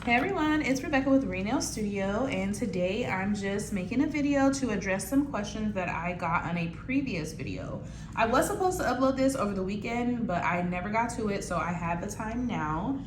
Hey everyone, it's Rebecca with Renail Studio, and today I'm just making a video to address some questions that I got on a previous video. I was supposed to upload this over the weekend, but I never got to it, so I have the time now.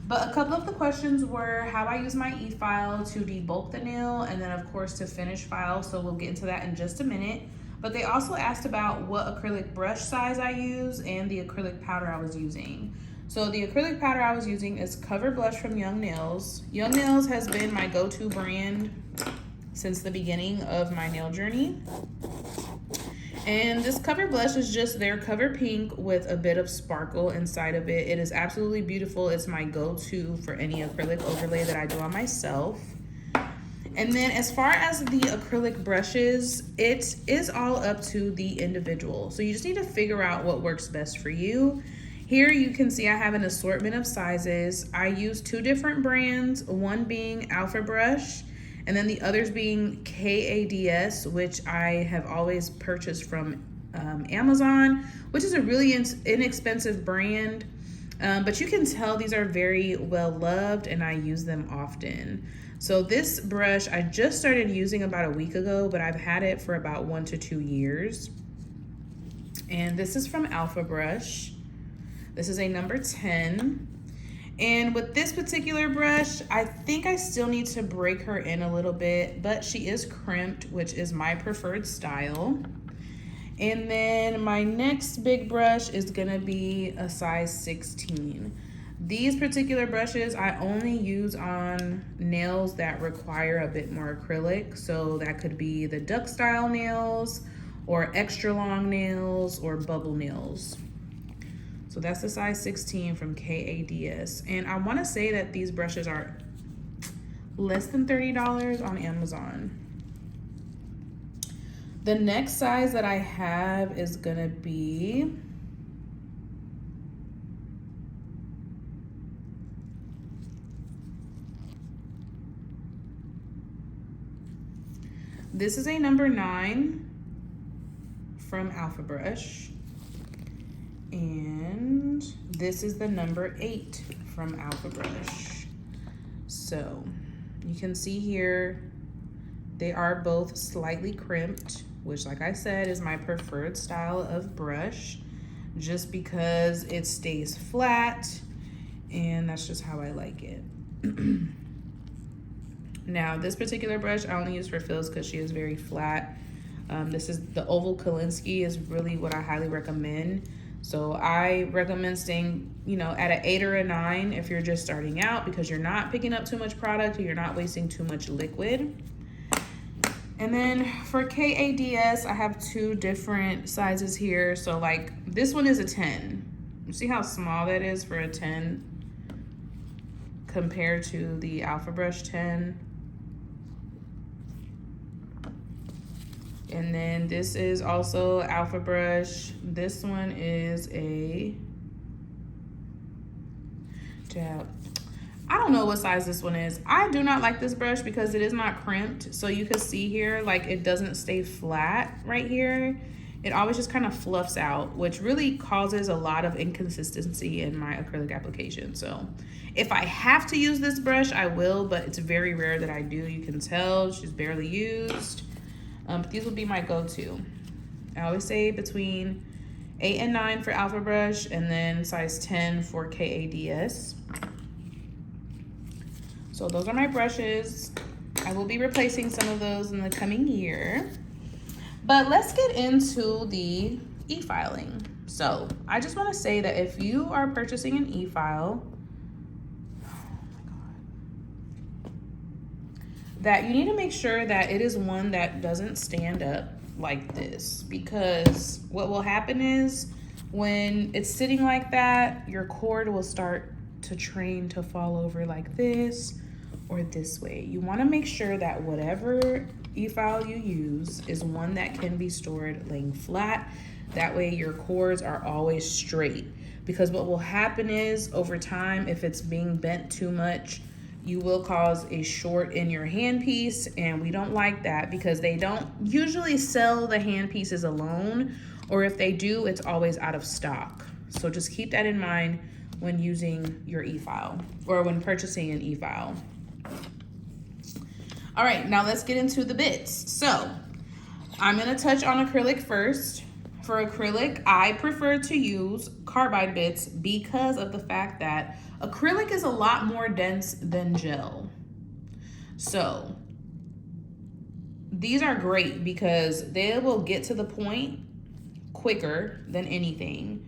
But a couple of the questions were how I use my e-file to debulk the nail, and then of course to finish file, so we'll get into that in just a minute. But they also asked about what acrylic brush size I use and the acrylic powder I was using. So the acrylic powder I was using is Cover Blush from Young Nails. Young Nails has been my go-to brand since the beginning of my nail journey. And this Cover Blush is just their Cover Pink with a bit of sparkle inside of it. It is absolutely beautiful. It's my go-to for any acrylic overlay that I do on myself. And then as far as the acrylic brushes, it is all up to the individual. So you just need to figure out what works best for you. Here you can see I have an assortment of sizes. I use two different brands, one being Alpha Brush, and then the others being KADS, which I have always purchased from Amazon, which is a really inexpensive brand. But you can tell these are very well loved and I use them often. So this brush I just started using about a week ago, but I've had it for about 1 to 2 years. And this is from Alpha Brush. This is a number 10. And with this particular brush, I think I still need to break her in a little bit, but she is crimped, which is my preferred style. And then my next big brush is gonna be a size 16. These particular brushes I only use on nails that require a bit more acrylic. So that could be the duck style nails or extra long nails or bubble nails. So that's the size 16 from KADS. And I wanna say that these brushes are less than $30 on Amazon. The next size that I have is gonna be this is a number 9 from Alpha Brush. And this is the number 8 from Alpha Brush. So you can see here, they are both slightly crimped, which like I said is my preferred style of brush, just because it stays flat and that's just how I like it. Now this particular brush I only use for fills because she is very flat. This is the Oval Kolinsky is really what I highly recommend. So I recommend staying, at an 8 or a 9 if you're just starting out, because you're not picking up too much product and you're not wasting too much liquid. And then for KADS, I have 2 different sizes here. So like this one is a 10. You see how small that is for a 10 compared to the Alpha Brush 10. And then this is also Alpha Brush. This one is a jab. I don't know what size this one is. I do not like this brush because it is not crimped. So you can see here, like it doesn't stay flat right here. It always just kind of fluffs out, which really causes a lot of inconsistency in my acrylic application. So if I have to use this brush, I will, but it's very rare that I do. You can tell she's barely used. But these would be my go-to. I always say between 8 and 9 for Alpha Brush, and then size 10 for KADS. So those are my brushes. I will be replacing some of those in the coming year. But let's get into the e-filing. So I just want to say that if you are purchasing an e-file, that you need to make sure that it is one that doesn't stand up like this, because what will happen is when it's sitting like that, your cord will start to train to fall over like this or this way. You want to make sure that whatever e-file you use is one that can be stored laying flat. That way your cords are always straight, because what will happen is over time, if it's being bent too much, you will cause a short in your handpiece, and we don't like that because they don't usually sell the handpieces alone, or if they do, it's always out of stock. So just keep that in mind when using your e-file or when purchasing an e-file. All right, now let's get into the bits. So I'm gonna touch on acrylic first. For acrylic, I prefer to use carbide bits because of the fact that acrylic is a lot more dense than gel. So these are great because they will get to the point quicker than anything.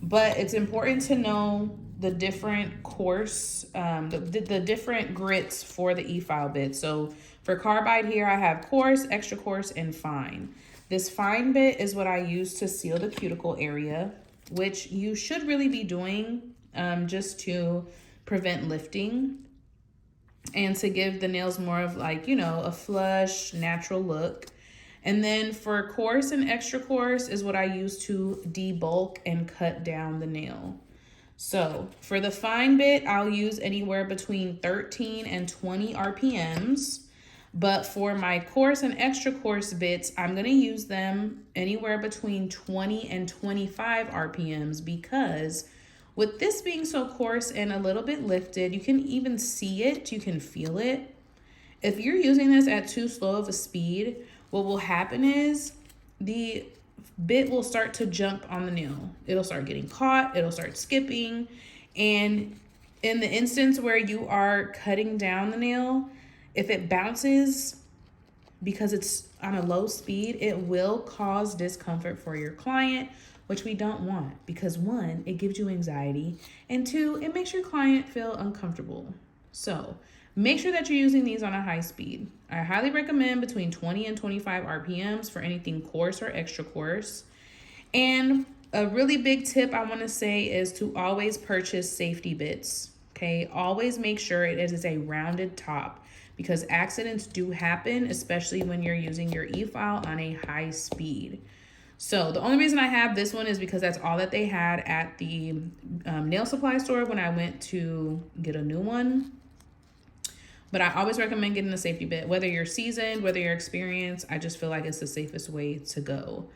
But it's important to know the different coarse, the different grits for the E-file bit. So for carbide here, I have coarse, extra coarse, and fine. This fine bit is what I use to seal the cuticle area, which you should really be doing just to prevent lifting and to give the nails more of like, you know, a flush, natural look. And then for coarse and extra coarse is what I use to debulk and cut down the nail. So for the fine bit, I'll use anywhere between 13 and 20 RPMs. But for my coarse and extra coarse bits, I'm gonna use them anywhere between 20 and 25 RPMs because with this being so coarse and a little bit lifted, you can even see it, you can feel it. If you're using this at too slow of a speed, what will happen is the bit will start to jump on the nail. It'll start getting caught, it'll start skipping. And in the instance where you are cutting down the nail, if it bounces because it's on a low speed, it will cause discomfort for your client, which we don't want because one, it gives you anxiety, and two, it makes your client feel uncomfortable. So make sure that you're using these on a high speed. I highly recommend between 20 and 25 RPMs for anything coarse or extra coarse. And a really big tip I want to say is to always purchase safety bits. Okay, always make sure it is a rounded top because accidents do happen, especially when you're using your E-file on a high speed. So the only reason I have this one is because that's all that they had at the nail supply store when I went to get a new one. But I always recommend getting a safety bit, whether you're seasoned, whether you're experienced. I just feel like it's the safest way to go.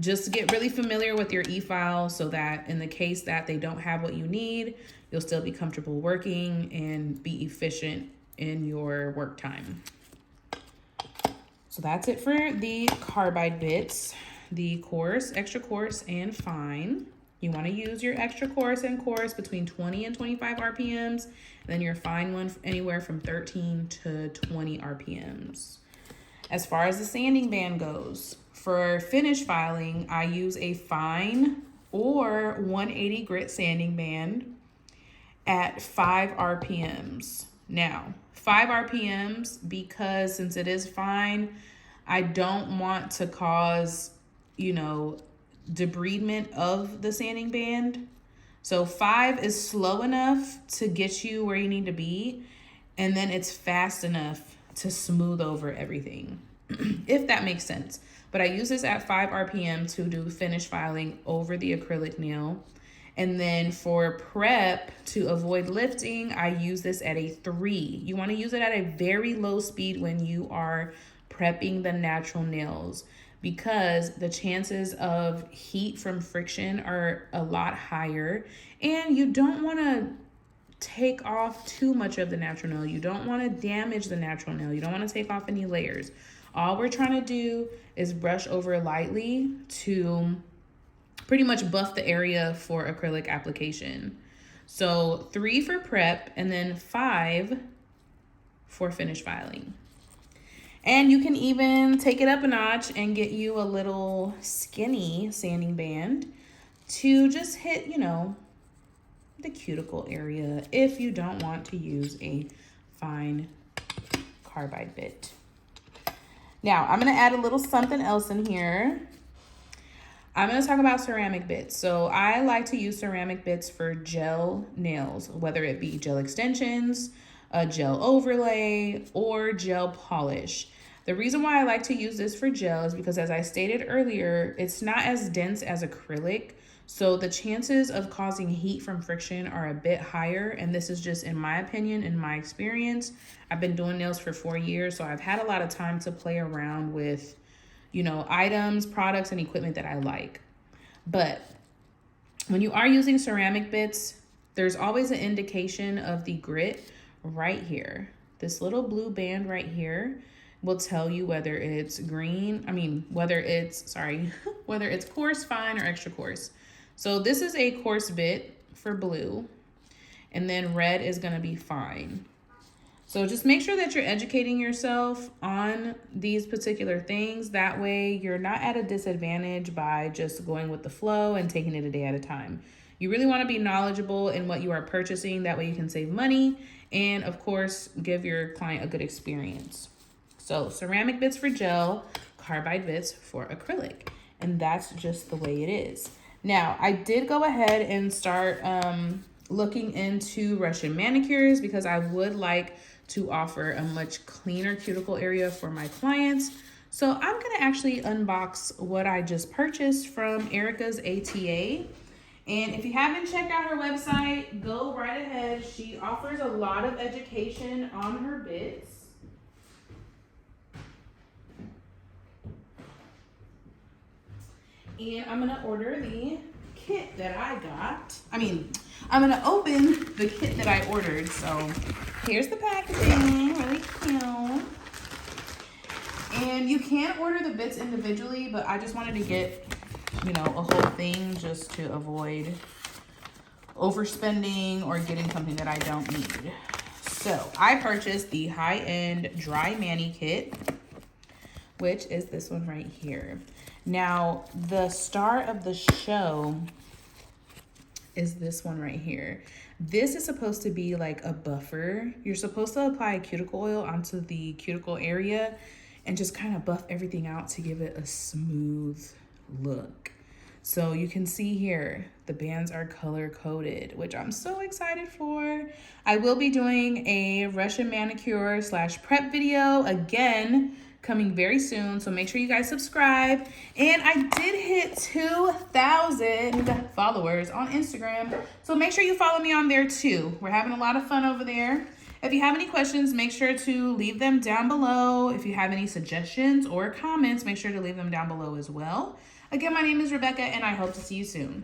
Just get really familiar with your E-file so that in the case that they don't have what you need, you'll still be comfortable working and be efficient in your work time. So that's it for the carbide bits, the coarse, extra coarse, and fine. You want to use your extra coarse and coarse between 20 and 25 RPMs, and then your fine one anywhere from 13 to 20 RPMs. As far as the sanding band goes, for finish filing, I use a fine or 180 grit sanding band at 5 RPMs. Now, 5 RPMs because since it is fine, I don't want to cause, you know, debridement of the sanding band. So 5 is slow enough to get you where you need to be, and then it's fast enough to smooth over everything, if that makes sense. But I use this at 5 RPM to do finish filing over the acrylic nail. And then for prep, to avoid lifting, I use this at a 3. You want to use it at a very low speed when you are prepping the natural nails because the chances of heat from friction are a lot higher, and you don't want to take off too much of the natural nail. You don't want to damage the natural nail. You don't want to take off any layers. All we're trying to do is brush over lightly to pretty much buff the area for acrylic application. So 3 for prep and then 5 for finish filing. And you can even take it up a notch and get you a little skinny sanding band to just hit, you know, the cuticle area if you don't want to use a fine carbide bit. Now, I'm going to add a little something else in here. I'm going to talk about ceramic bits. So I like to use ceramic bits for gel nails, whether it be gel extensions, a gel overlay, or gel polish. The reason why I like to use this for gel is because, as I stated earlier, it's not as dense as acrylic. So the chances of causing heat from friction are a bit higher. And this is just in my opinion, in my experience. I've been doing nails for 4 years, so I've had a lot of time to play around with, you know, items, products, and equipment that I like. But when you are using ceramic bits, there's always an indication of the grit right here. This little blue band right here will tell you whether it's whether it's coarse, fine, or extra coarse. So this is a coarse bit for blue, and then red is gonna be fine. So just make sure that you're educating yourself on these particular things. That way you're not at a disadvantage by just going with the flow and taking it a day at a time. You really want to be knowledgeable in what you are purchasing. That way you can save money and, of course, give your client a good experience. So ceramic bits for gel, carbide bits for acrylic. And that's just the way it is. Now, I did go ahead and start looking into Russian manicures because I would like to offer a much cleaner cuticle area for my clients. So I'm gonna actually unbox what I just purchased from Erica's ATA. And if you haven't checked out her website, go right ahead. She offers a lot of education on her bits. And I'm gonna order the kit that I got. I'm gonna open the kit that I ordered. So here's the packaging, really cute. And you can order the bits individually, but I just wanted to get, a whole thing just to avoid overspending or getting something that I don't need. So I purchased the high-end dry mani kit, which is this one right here. Now, the star of the show is this one right here. This is supposed to be like a buffer. You're supposed to apply cuticle oil onto the cuticle area and just kind of buff everything out to give it a smooth look. So you can see here, the bands are color coded, which I'm so excited for. I will be doing a Russian manicure / prep video again, coming very soon, so make sure you guys subscribe. And I did hit 2,000 followers on Instagram, so make sure you follow me on there too. We're having a lot of fun over there. If you have any questions, make sure to leave them down below. If you have any suggestions or comments, make sure to leave them down below as well. Again, my name is Rebecca, and I hope to see you soon.